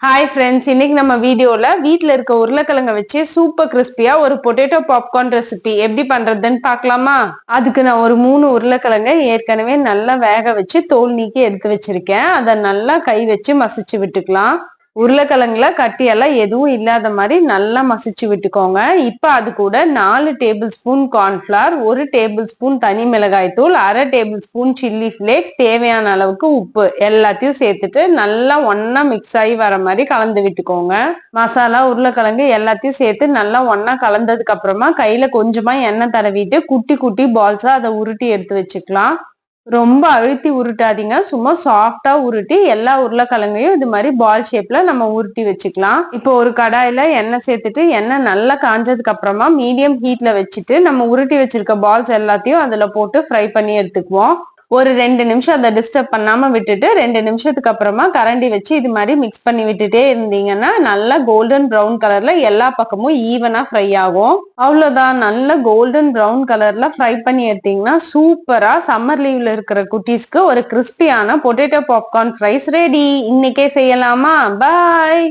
Hi friends, இன்னைக்கு நம்ம வீடியோல வீட்ல இருக்க உருளைக்கிழங்க வச்சு சூப்பர் கிறிஸ்பியா ஒரு பொட்டேட்டோ பாப்கார்ன் ரெசிபி எப்படி பண்றதுன்னு பார்க்கலாமா? அதுக்கு நான் ஒரு 3 உருளைக்கிழங்க ஏற்கனவே நல்லா வேக வச்சு தோல் நீக்கி எடுத்து வச்சிருக்கேன். அதை நல்லா கை வச்சு மசிச்சு விட்டுக்கலாம். உருளைக்கிழங்குல கட்டியெல்லாம் எதுவும் இல்லாத மாதிரி நல்லா மசிச்சு விட்டுக்கோங்க. இப்ப அது கூட 4 table spoon cornflour, 1 table spoon தனி மிளகாய் தூள், 1/2 டேபிள் ஸ்பூன் சில்லி ஃபிளேக்ஸ், தேவையான அளவுக்கு உப்பு எல்லாத்தையும் சேர்த்துட்டு நல்லா ஒன்னா மிக்ஸ் ஆகி வர மாதிரி கலந்து விட்டுக்கோங்க. மசாலா, உருளைக்கிழங்கு எல்லாத்தையும் சேர்த்து நல்லா ஒன்னா கலந்ததுக்கு அப்புறமா கையில கொஞ்சமா எண்ணெய் தடவிட்டு குட்டி குட்டி பால்ஸா அதை உருட்டி எடுத்து வச்சுக்கலாம். ரொம்ப அழுத்தி உருட்டாதீங்க, சும்மா சாஃப்டா உருட்டி எல்லா உருளைக்கிழங்கையும் இது மாதிரி பால் ஷேப்ல நம்ம உருட்டி வச்சுக்கலாம். இப்போ ஒரு கடாயில எண்ணெய் சேர்த்துட்டு எண்ணெய் நல்லா காஞ்சதுக்கு அப்புறமா மீடியம் ஹீட்ல வச்சுட்டு நம்ம உருட்டி வச்சிருக்க பால்ஸ் எல்லாத்தையும் அதுல போட்டு ஃப்ரை பண்ணி எடுத்துக்குவோம். ஒரு 2 நிமிஷம் அதை டிஸ்டர்ப் பண்ணாம விட்டுட்டு 2 நிமிஷத்துக்கு அப்புறமா கரண்டி வச்சு இது மாதிரி மிக்ஸ் பண்ணி விட்டுட்டே இருந்தீங்கன்னா நல்லா கோல்டன் ப்ரௌன் கலர்ல எல்லா பக்கமும் ஈவனா ஃப்ரை ஆகும். அவ்வளவுதான், நல்ல கோல்டன் ப்ரௌன் கலர்ல ஃப்ரை பண்ணி எடுத்தீங்கன்னா சூப்பரா சம்மர் லீவ்ல இருக்கிற குட்டீஸ்க்கு ஒரு கிறிஸ்பியான பொட்டேட்டோ பாப்கார்ன் ஃப்ரைஸ் ரெடி. இன்னைக்கே செய்யலாமா? பாய்.